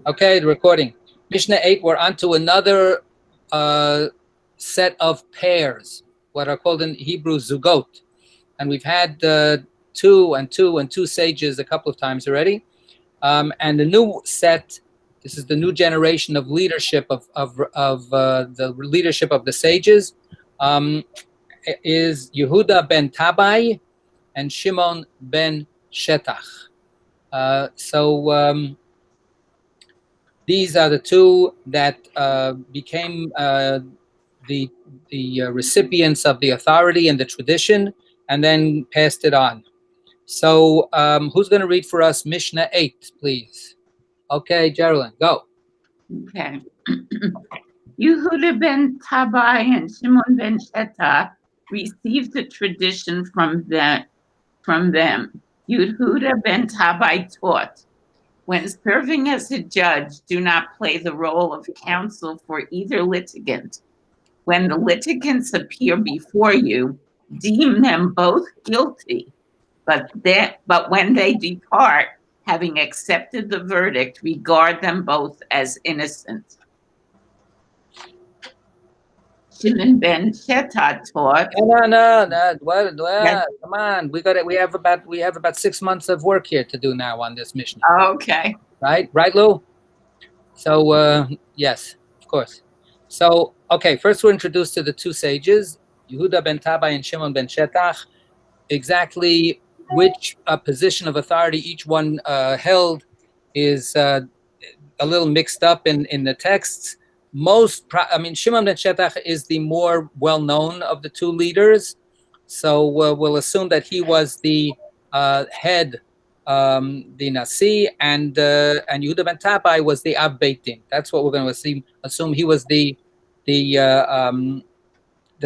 Okay, the recording. Mishnah 8, we're on to another set of pairs, what are called in Hebrew zugot. And we've had two and two sages a couple of times already. And the new set, this is the new generation of leadership of the leadership of the sages, is Yehuda ben Tabai and Shimon ben Shetach. These are the two that became the recipients of the authority and the tradition, and then passed it on. So who's going to read for us Mishnah 8, please? Okay, Geraldine, go. Okay. Yehuda ben Tabai and Shimon ben Shetach received the tradition from them. Yehuda ben Tabai taught, when serving as a judge, do not play the role of counsel for either litigant. When the litigants appear before you, deem them both guilty, but when they depart, having accepted the verdict, regard them both as innocent. Shimon ben Shetach taught. No. Come on, we have about 6 months of work here to do now on this Mishnah. Okay. Right, Lou? So yes, of course. So okay, first we're introduced to the two sages, Yehuda ben Tabai and Shimon ben Shetach. Exactly which position of authority each one held is a little mixed up in the texts. Shimon ben Shetach is the more well-known of the two leaders, so we'll assume that he was the head, the Nasi, and Yehuda ben Tabai was the Av Beit Din. That's what we're going to assume he was the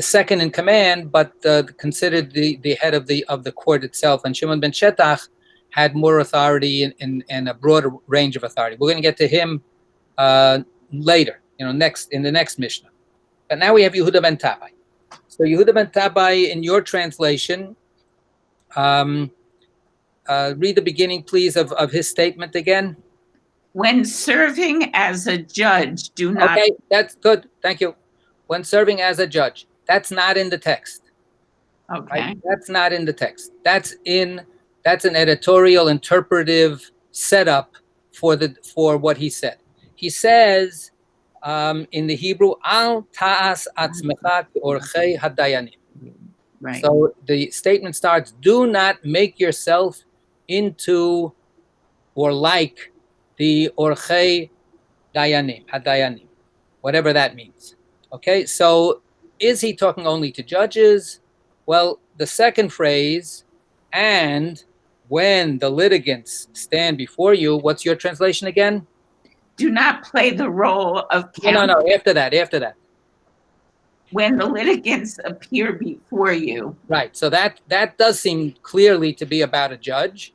second in command, but considered the head of the court itself. And Shimon ben Shetach had more authority and a broader range of authority. We're going to get to him later, next in the next Mishnah. But now we have Yehuda ben Tabai. So Yehuda ben Tabai, in your translation, read the beginning, please, of his statement again. When serving as a judge, do not. Okay, that's good. Thank you. When serving as a judge. That's not in the text. Okay. Right? That's not in the text. That's an editorial interpretive setup for what he said. He says in the Hebrew, Al ta'as atzmecha orchei hadayanim. Right. So the statement starts, do not make yourself into or like the orchei hadayanim, whatever that means. Okay, so is he talking only to judges? Well, the second phrase, and when the litigants stand before you, what's your translation again? Do not play the role of counsel. No, after that. When the litigants appear before you. Right, so that does seem clearly to be about a judge,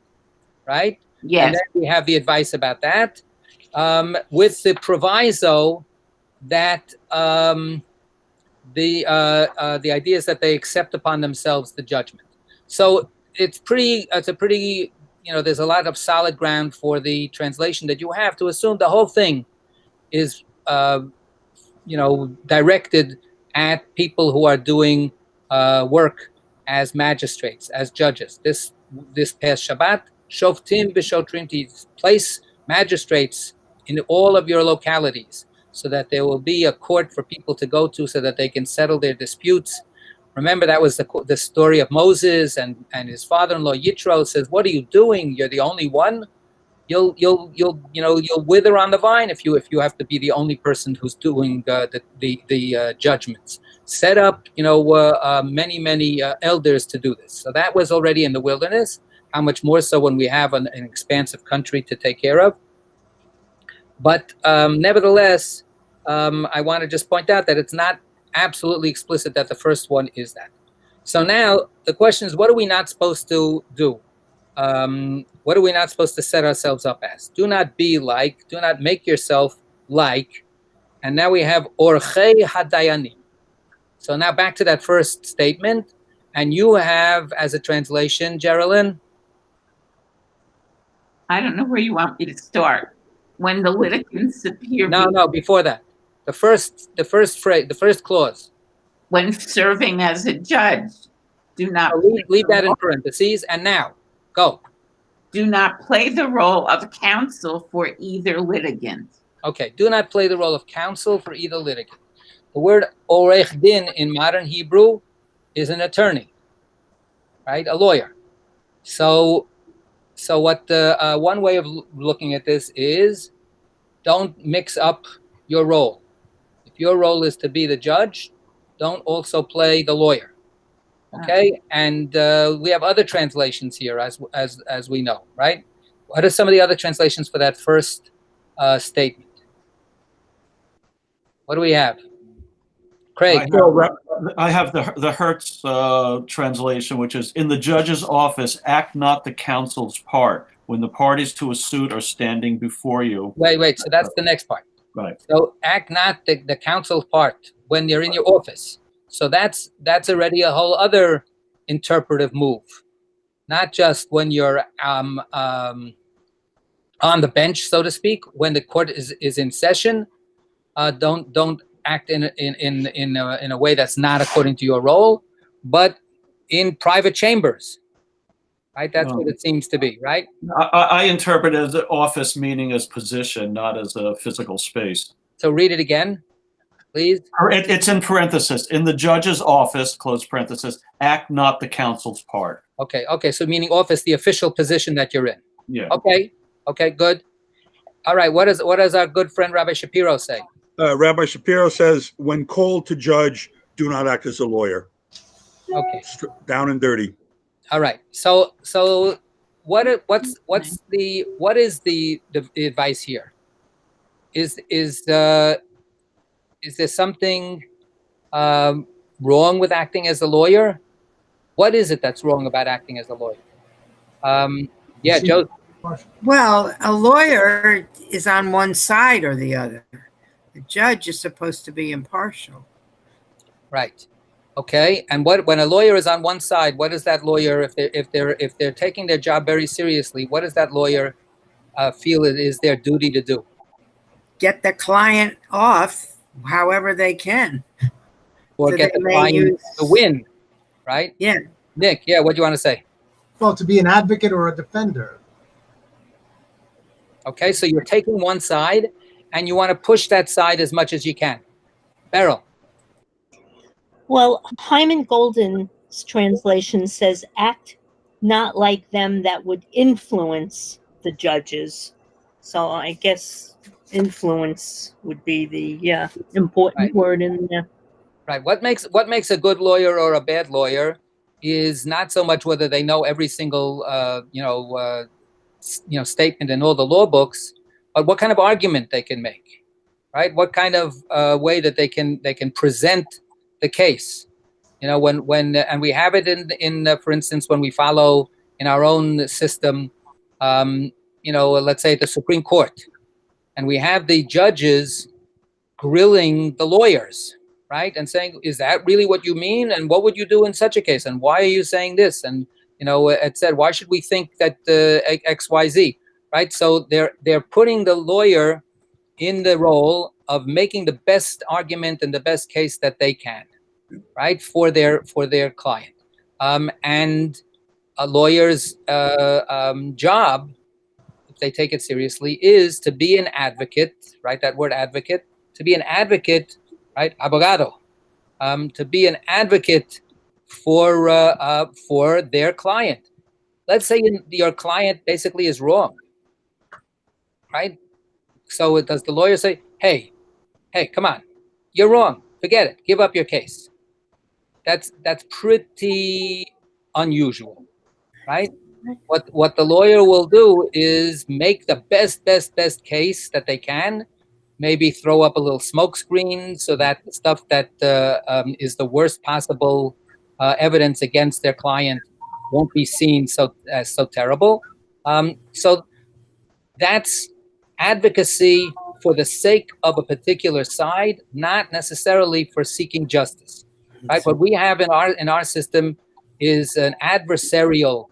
right? Yes. And then we have the advice about that, with the proviso that the idea is that they accept upon themselves the judgment. So it's a pretty, there's a lot of solid ground for the translation that you have to assume the whole thing is, directed at people who are doing work as magistrates, as judges. This past Shabbat, shoftim b'shotrim, to place magistrates in all of your localities, so that there will be a court for people to go to so that they can settle their disputes. Remember, that was the story of Moses and his father-in-law Yitro says, what are you doing? You're the only one. You'll wither on the vine if you have to be the only person who's doing the judgments. Set up many elders to do this. So that was already in the wilderness. How much more so when we have an expansive country to take care of. But nevertheless, I want to just point out that it's not absolutely explicit that the first one is that. So now the question is, what are we not supposed to do? What are we not supposed to set ourselves up as? Do not be like, do not make yourself like. And now we have orchei hadayanim. So now back to that first statement. And you have, as a translation, Geraldine? I don't know where you want me to start. when the litigants appear No, before that. The first phrase, the first clause. when serving as a judge, do not Leave that in parentheses, and now, go. do not play the role of counsel for either litigant. Okay, do not play the role of counsel for either litigant. The word orech din in modern Hebrew is an attorney, right? A lawyer. So what the one way of looking at this is, don't mix up your role. If your role is to be the judge, don't also play the lawyer. Okay, and we have other translations here, as we know, right? What are some of the other translations for that first statement? What do we have? Craig. I have the Hertz translation, which is, in the judge's office, act not the counsel's part when the parties to a suit are standing before you. Wait. So that's the next part. Right. So act not the counsel's part when you're in your office. So that's already a whole other interpretive move. Not just when you're on the bench, so to speak, when the court is in session. Don't act in a way that's not according to your role, but in private chambers, right? That's what it seems to be, right? I interpret it as an office, meaning as position, not as a physical space. So read it again, please. It's in parenthesis. In the judge's office, close parenthesis, act not the counsel's part. Okay. So meaning office, the official position that you're in. Yeah. Okay, good. All right, what does our good friend Rabbi Shapiro say? Rabbi Shapiro says, when called to judge, do not act as a lawyer. Okay. Down and dirty. All right. So what is the advice here? Is there something wrong with acting as a lawyer? What is it that's wrong about acting as a lawyer? Joe. Well, a lawyer is on one side or the other. The judge is supposed to be impartial. Right. Okay. And when a lawyer is on one side, what is that lawyer, if they're taking their job very seriously, what does that lawyer feel it is their duty to do? Get the client off however they can. Or So get they the may client to win, right? Yeah. Nick, what do you want to say? Well, to be an advocate or a defender. Okay, so you're taking one side, and you want to push that side as much as you can. Beryl. Well, Hyman Golden's translation says, act not like them that would influence the judges. So I guess influence would be the important word in there. Right. What makes a good lawyer or a bad lawyer is not so much whether they know every single statement in all the law books, but what kind of argument they can make, right? What kind of way that they can present the case, and we have it in for instance, when we follow in our own system, let's say the Supreme Court, and we have the judges grilling the lawyers, right, and saying, is that really what you mean? And what would you do in such a case? And why are you saying this? And it said, why should we think that X, Y, Z, right? So they're putting the lawyer in the role of making the best argument and the best case that they can, right, for their client. And a lawyer's job, if they take it seriously, is to be an advocate, right? That word advocate, to be an advocate, right? Abogado, to be an advocate for their client. Let's say your client basically is wrong, right? So does the lawyer say, hey, come on, you're wrong, forget it, give up your case? That's pretty unusual, right? What the lawyer will do is make the best case that they can, maybe throw up a little smoke screen so that the stuff that is the worst possible evidence against their client won't be seen as so terrible. So that's advocacy for the sake of a particular side, not necessarily for seeking justice. Right? What we have in our system is an adversarial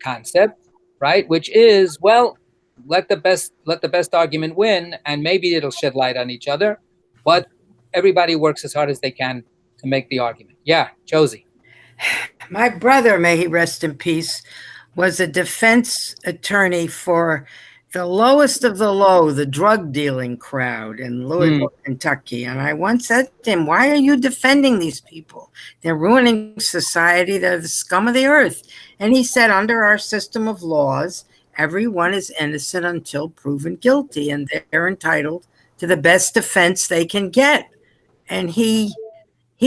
concept, right? Which is, well, let the best argument win, and maybe it'll shed light on each other. But everybody works as hard as they can to make the argument. Yeah, Josie. My brother, may he rest in peace, was a defense attorney for the lowest of the low, the drug dealing crowd in Louisville, Kentucky. And I once said to him, why are you defending these people? They're ruining society. They're the scum of the earth. And he said, under our system of laws, everyone is innocent until proven guilty, and they're entitled to the best defense they can get. And he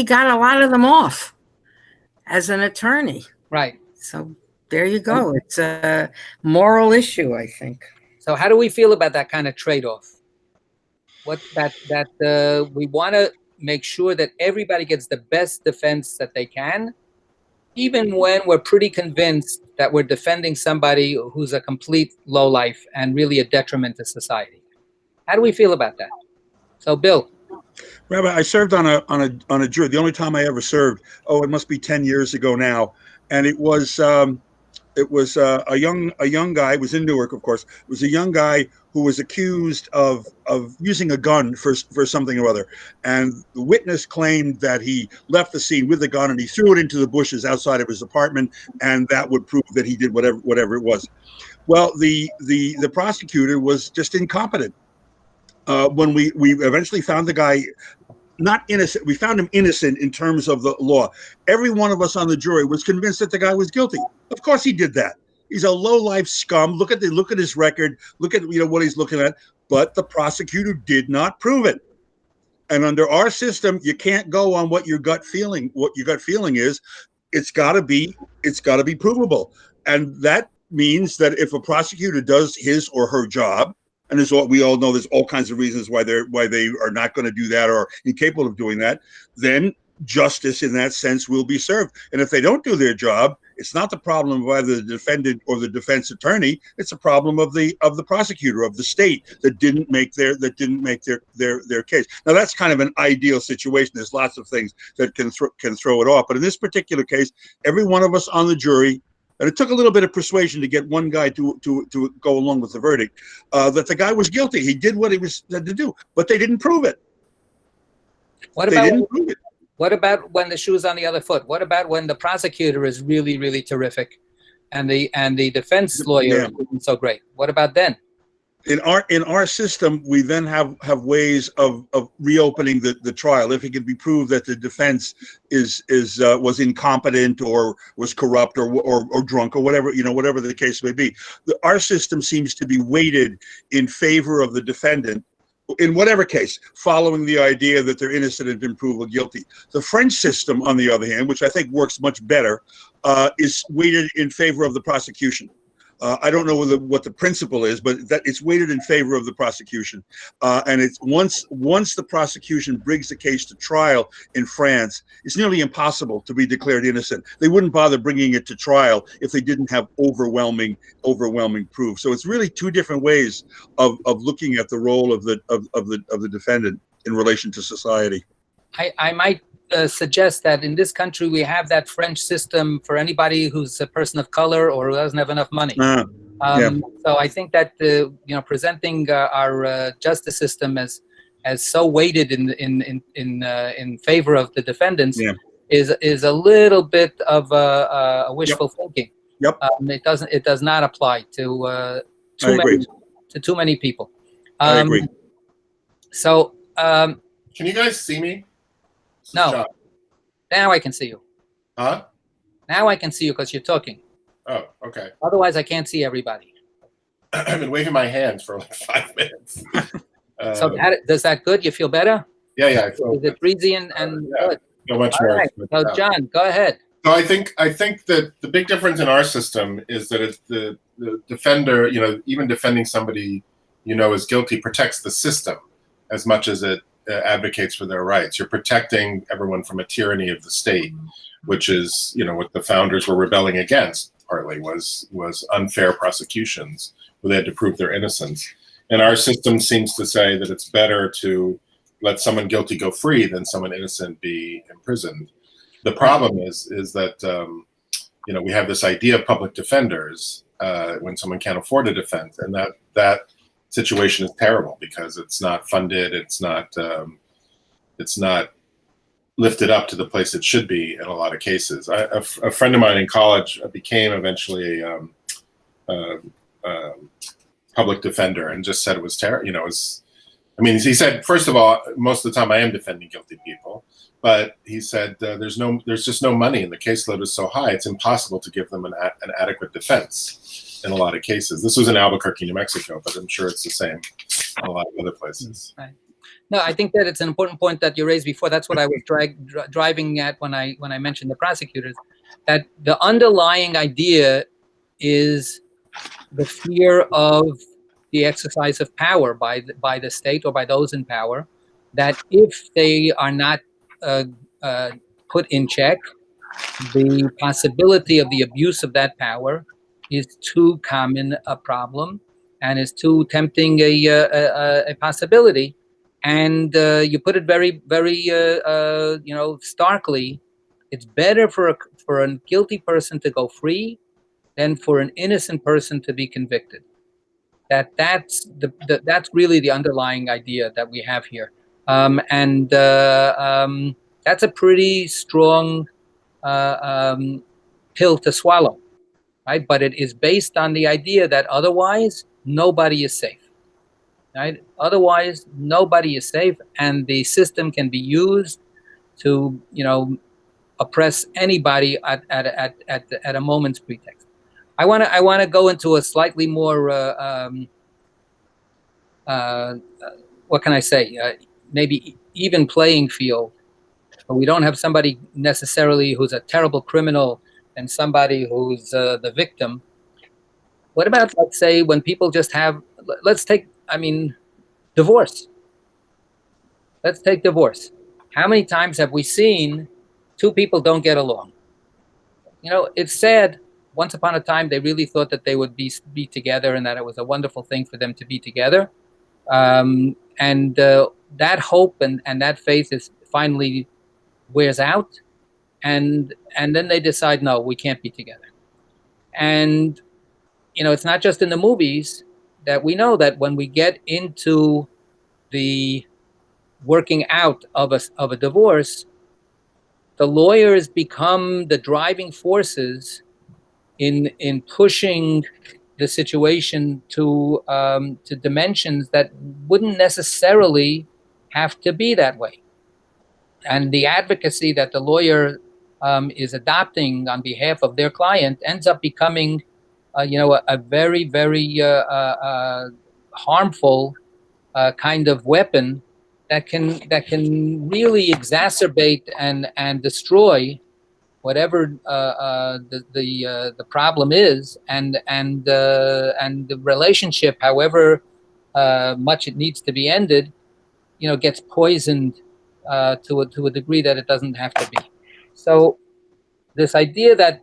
got a lot of them off as an attorney. Right. So there you go. It's a moral issue, I think. So how do we feel about that kind of trade-off? What that we want to make sure that everybody gets the best defense that they can, even when we're pretty convinced that we're defending somebody who's a complete lowlife and really a detriment to society. How do we feel about that? So, Bill. Rabbi, I served on a jury. The only time I ever served, it must be 10 years ago now, and it was a young guy. It was in Newark, of course. It was a young guy who was accused of using a gun for something or other, and the witness claimed that he left the scene with the gun and he threw it into the bushes outside of his apartment, and that would prove that he did whatever it was. Well, the prosecutor was just incompetent. When we eventually found the guy not innocent, we found him innocent in terms of the law. Every one of us on the jury was convinced that the guy was guilty. Of course he did that. He's a low-life scum. Look at his record. Look at what he's looking at. But the prosecutor did not prove it. And under our system, you can't go on what your gut feeling is. It's got to be provable. And that means that if a prosecutor does his or her job, and we all know there's all kinds of reasons why they are not going to do that or incapable of doing that, then justice in that sense will be served. And if they don't do their job, it's not the problem of either the defendant or the defense attorney. It's a problem of the prosecutor, of the state that didn't make their case. Now that's kind of an ideal situation. There's lots of things that can throw it off, but in this particular case, every one of us on the jury. And it took a little bit of persuasion to get one guy to go along with the verdict, that the guy was guilty. He did what he was said to do, but they didn't prove it. What about when the shoe is on the other foot? What about when the prosecutor is really, really terrific, and the defense lawyer isn't so great? What about then? In our system, we then have ways of reopening the trial if it can be proved that the defense was incompetent or was corrupt or drunk or whatever the case may be. Our system seems to be weighted in favor of the defendant in whatever case, following the idea that they're innocent and been proven guilty. The French system, on the other hand, which I think works much better, is weighted in favor of the prosecution. I don't know what the principle is, but that it's weighted in favor of the prosecution. And it's once the prosecution brings the case to trial in France, it's nearly impossible to be declared innocent. They wouldn't bother bringing it to trial if they didn't have overwhelming proof. So it's really two different ways of looking at the role of the defendant in relation to society. I might suggest that in this country we have that French system for anybody who's a person of color or who doesn't have enough money. So I think that presenting our justice system as so weighted in favor of the defendants is a little bit of a wishful thinking. It does not apply to too many people. I agree. So can you guys see me? No. John. Now I can see you. Huh? Now I can see you because you're talking. Oh, okay. Otherwise, I can't see everybody. I've been waving my hands for like 5 minutes. So does that good? You feel better? Yeah. I feel Is it breezy and good? So much All more. right. So John, go ahead. So I think that the big difference in our system is that it's the defender, even defending somebody is guilty protects the system as much as it advocates for their rights. You're protecting everyone from a tyranny of the state, which is, what the founders were rebelling against partly was unfair prosecutions where they had to prove their innocence. And our system seems to say that it's better to let someone guilty go free than someone innocent be imprisoned. The problem is that, we have this idea of public defenders when someone can't afford a defense, and that that situation is terrible because it's not funded, it's not lifted up to the place it should be in a lot of cases. A friend of mine in college became eventually a public defender and just said it was terrible. You know, he said, first of all, most of the time I am defending guilty people, but he said there's just no money and the caseload is so high, it's impossible to give them an adequate defense in a lot of cases. This was in Albuquerque, New Mexico, but I'm sure it's the same in a lot of other places. Right. No, I think that it's an important point that you raised before. That's what I was driving at when I mentioned the prosecutors, that the underlying idea is the fear of the exercise of power by the state or by those in power, that if they are not put in check, the possibility of the abuse of that power is too common a problem and is too tempting a possibility. And you put it very, very, starkly. It's better for a guilty person to go free than for an innocent person to be convicted. That's really the underlying idea that we have here, and that's a pretty strong pill to swallow, right? But it is based on the idea that otherwise nobody is safe. Right? Otherwise, nobody is safe, and the system can be used to, oppress anybody at a moment's pretext. I want to go into a slightly more, what can I say? Maybe even playing field. We don't have somebody necessarily who's a terrible criminal and somebody who's the victim. What about, let's say, when people just have, let's take, divorce. Let's take divorce. How many times have we seen two people don't get along? It's sad. Once upon a time, they really thought that they would be together and that it was a wonderful thing for them to be together. And that hope and that faith is finally wears out. And then they decide, no, we can't be together. And, it's not just in the movies that we know that when we get into the working out of a divorce, the lawyers become the driving forces in pushing the situation to dimensions that wouldn't necessarily have to be that way. And the advocacy that the lawyer is adopting on behalf of their client ends up becoming a very, very harmful kind of weapon that can really exacerbate and destroy whatever the problem is, and the relationship, however much it needs to be ended, gets poisoned to a degree that it doesn't have to be. So this idea that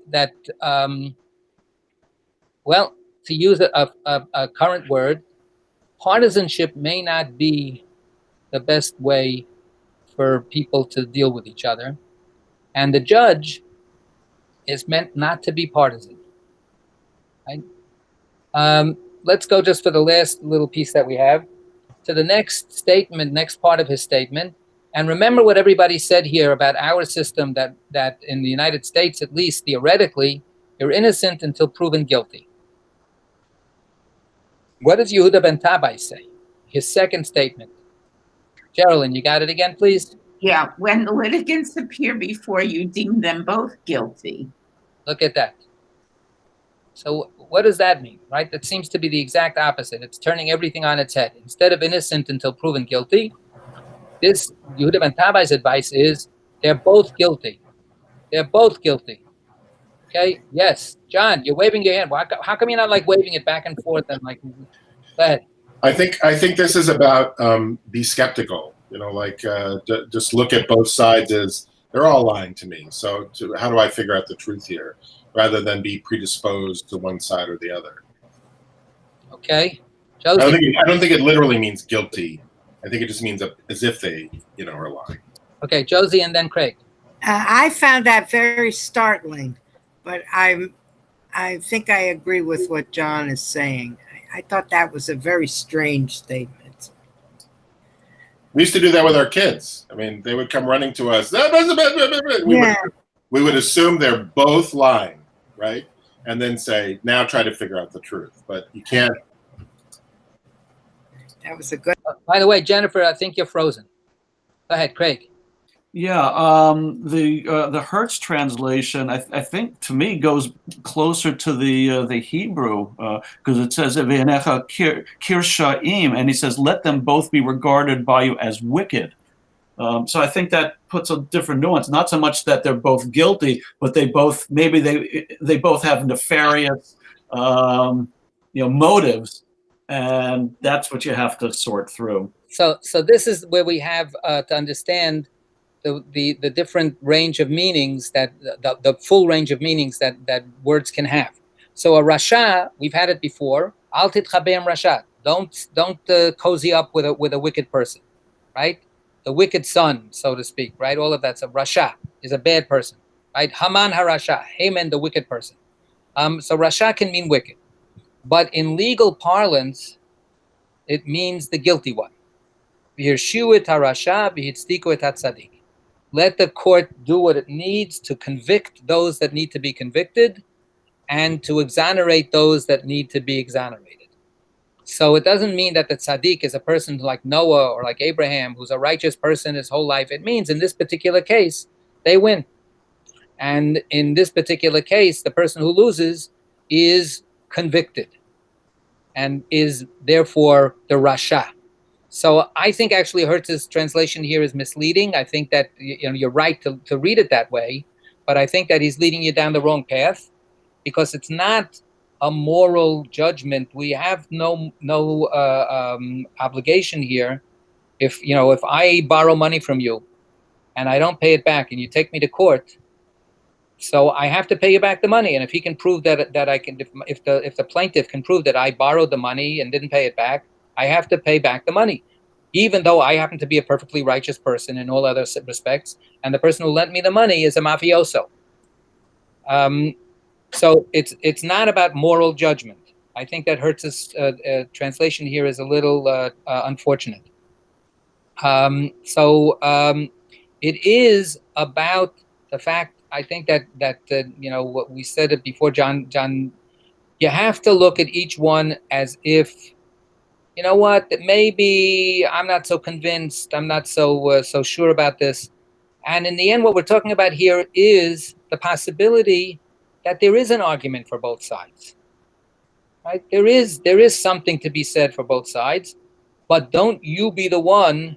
well, to use a current word, partisanship may not be the best way for people to deal with each other. And the judge is meant not to be partisan. Right? Let's go just for the last little piece that we have to the next statement, next part of his statement. And remember what everybody said here about our system, that in the United States, at least theoretically, you're innocent until proven guilty. What does Yehuda ben Tabai say? His second statement. Geraldine, you got it again, please? Yeah, when the litigants appear before you, deem them both guilty. Look at that. So what does that mean, right? That seems to be the exact opposite. It's turning everything on its head. Instead of innocent until proven guilty, this Yehuda ben Tabai's advice is they're both guilty. They're both guilty. Okay? Yes. John, you're waving your hand. How come you're not like waving it back and forth and like, go ahead. I think this is about be skeptical. Just look at both sides as they're all lying to me. So how do I figure out the truth here, rather than be predisposed to one side or the other? Okay, Josie. I don't think it literally means guilty. I think it just means as if they, are lying. Okay, Josie, and then Craig. I found that very startling, but I think I agree with what John is saying. I thought that was a very strange statement. We used to do that with our kids. I mean, they would come running to us. We would assume they're both lying, right? And then say, now try to figure out the truth. But you can't. That was a good. By the way, Jennifer, I think you're frozen. Go ahead, Craig. Yeah, the Hertz translation, I think, to me, goes closer to the Hebrew, because it says "V'enecha kirshaim," and he says, "Let them both be regarded by you as wicked." So I think that puts a different nuance. Not so much that they're both guilty, but they both have nefarious, motives, and that's what you have to sort through. So this is where we have to understand the different range of meanings that the full range of meanings that words can have. So a rasha, we've had it before. Al titchabeim rasha. Don't cozy up with a wicked person, right? The wicked son, so to speak, right? All of that's a rasha is a bad person, right? Haman harasha, Haman the wicked person. So rasha can mean wicked, but in legal parlance, it means the guilty one. V'hirshu et harasha, v'hitzdiku et hatzadik. Let the court do what it needs to convict those that need to be convicted and to exonerate those that need to be exonerated. So it doesn't mean that the tzaddik is a person like Noah or like Abraham, who's a righteous person his whole life. It means in this particular case, they win. And in this particular case, the person who loses is convicted and is therefore the rasha. So I think actually Hertz's translation here is misleading. I think that you're right to read it that way, but I think that he's leading you down the wrong path, because it's not a moral judgment. We have no obligation here. If I borrow money from you and I don't pay it back and you take me to court, so I have to pay you back the money. And if he can prove that I can, if the plaintiff can prove that I borrowed the money and didn't pay it back, I have to pay back the money, even though I happen to be a perfectly righteous person in all other respects, and the person who lent me the money is a mafioso. So it's not about moral judgment. I think that Hertz's translation here is a little unfortunate. It is about the fact. I think that what we said it before, John. You have to look at each one as if, that maybe I'm not so convinced, I'm not so sure about this. And in the end, what we're talking about here is the possibility that there is an argument for both sides, right? There is something to be said for both sides, but don't you be the one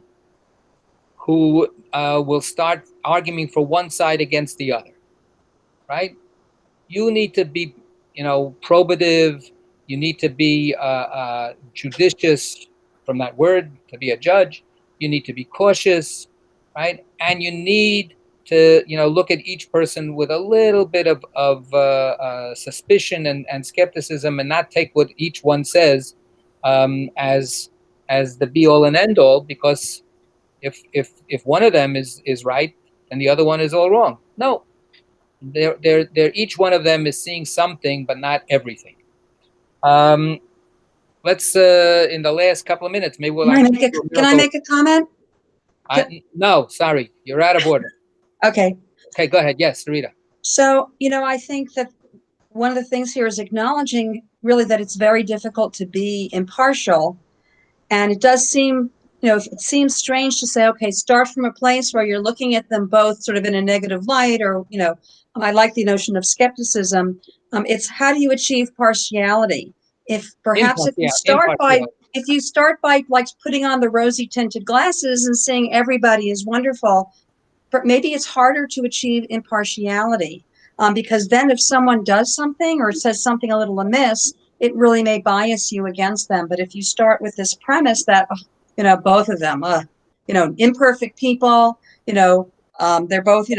who will start arguing for one side against the other, right? You need to be, probative. You need to be judicious, from that word, to be a judge. You need to be cautious, right? And you need to, look at each person with a little bit of suspicion and skepticism, and not take what each one says as the be all and end all. Because if one of them is right, then the other one is all wrong. No, they're each one of them is seeing something, but not everything. Let's in the last couple of minutes, maybe we'll. Can I make a comment? No, sorry, you're out of order. Okay. Okay, go ahead. Yes, Rita. So, I think that one of the things here is acknowledging really that it's very difficult to be impartial. And it does seem, it seems strange to say, okay, start from a place where you're looking at them both sort of in a negative light, or, I like the notion of skepticism. It's how do you achieve partiality? If perhaps if you start by like putting on the rosy tinted glasses and saying everybody is wonderful, but maybe it's harder to achieve impartiality, because then if someone does something or says something a little amiss, it really may bias you against them. But if you start with this premise that, both of them, imperfect people, they're both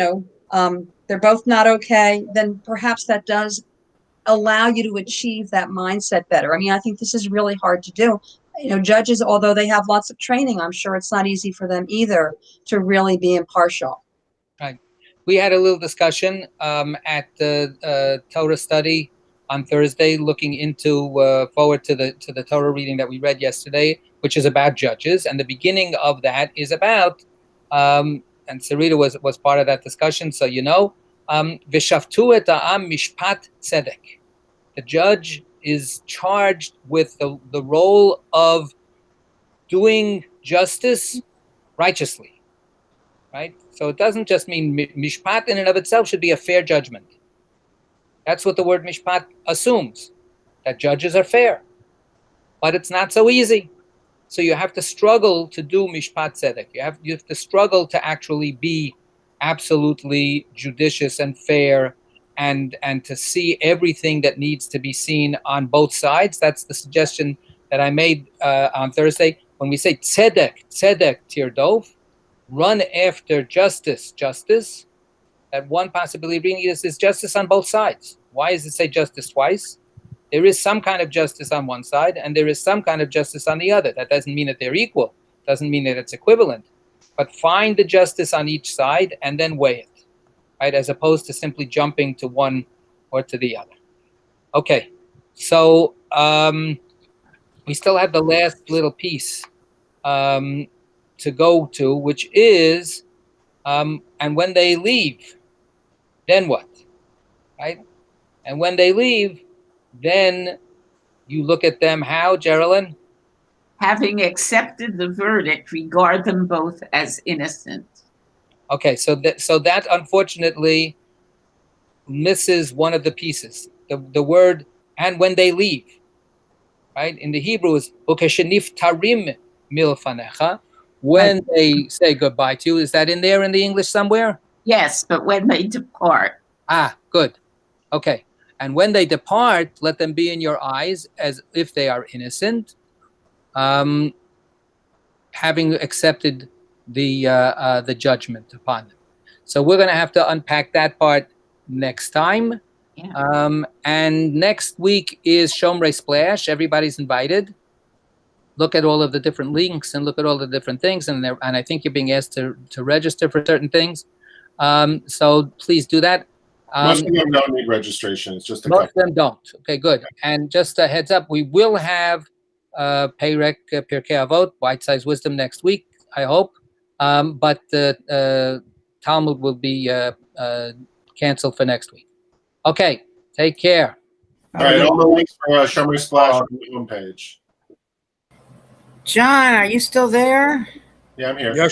not okay, then perhaps that does allow you to achieve that mindset better. I mean, I think this is really hard to do. Judges, although they have lots of training, I'm sure it's not easy for them either to really be impartial. Right. We had a little discussion at the Torah study on Thursday, looking into forward to the Torah reading that we read yesterday, which is about judges, and the beginning of that is about, and Sarita was part of that discussion, so you know, v'shaftu et ha'am mishpat tzedek. The judge is charged with the role of doing justice righteously, right? So it doesn't just mean mishpat in and of itself should be a fair judgment. That's what the word mishpat assumes, that judges are fair. But it's not so easy. So you have to struggle to do mishpat tzedek. You have to struggle to actually be absolutely judicious and fair, and to see everything that needs to be seen on both sides. That's the suggestion that I made on Thursday. When we say tzedek tirdov, run after justice, that one possibility of reading this is justice on both sides. Why does it say justice twice? There is some kind of justice on one side, and there is some kind of justice on the other. That doesn't mean that they're equal. Doesn't mean that it's equivalent. But find the justice on each side and then weigh it, right? As opposed to simply jumping to one or to the other. Okay, so we still have the last little piece to go to, which is, and when they leave, then what, right? And when they leave, then you look at them how, Geraldine? Having accepted the verdict, regard them both as innocent. Okay, so that unfortunately misses one of the pieces. The word, and when they leave, right? In the Hebrew is ukeshenif tarim milfanecha, when they say goodbye to you. Is that in there in the English somewhere? Yes, but when they depart. Ah, good. Okay. And when they depart, let them be in your eyes as if they are innocent, having accepted the judgment upon them. So we're going to have to unpack that part next time. Yeah. And next week is Shomrei Splash. Everybody's invited. Look at all of the different links and look at all the different things. And I think you're being asked to register for certain things. So please do that. Most of them don't need registration. It's just a Most couple. of them don't. Okay, good. And just a heads up, we will have Pirkei Avot, Bite-Size Wisdom next week, I hope. But the Talmud will be canceled for next week. Okay, take care. All right, all the links for Shomrei Splash on the homepage. John, are you still there? Yeah, I'm here. Yeah,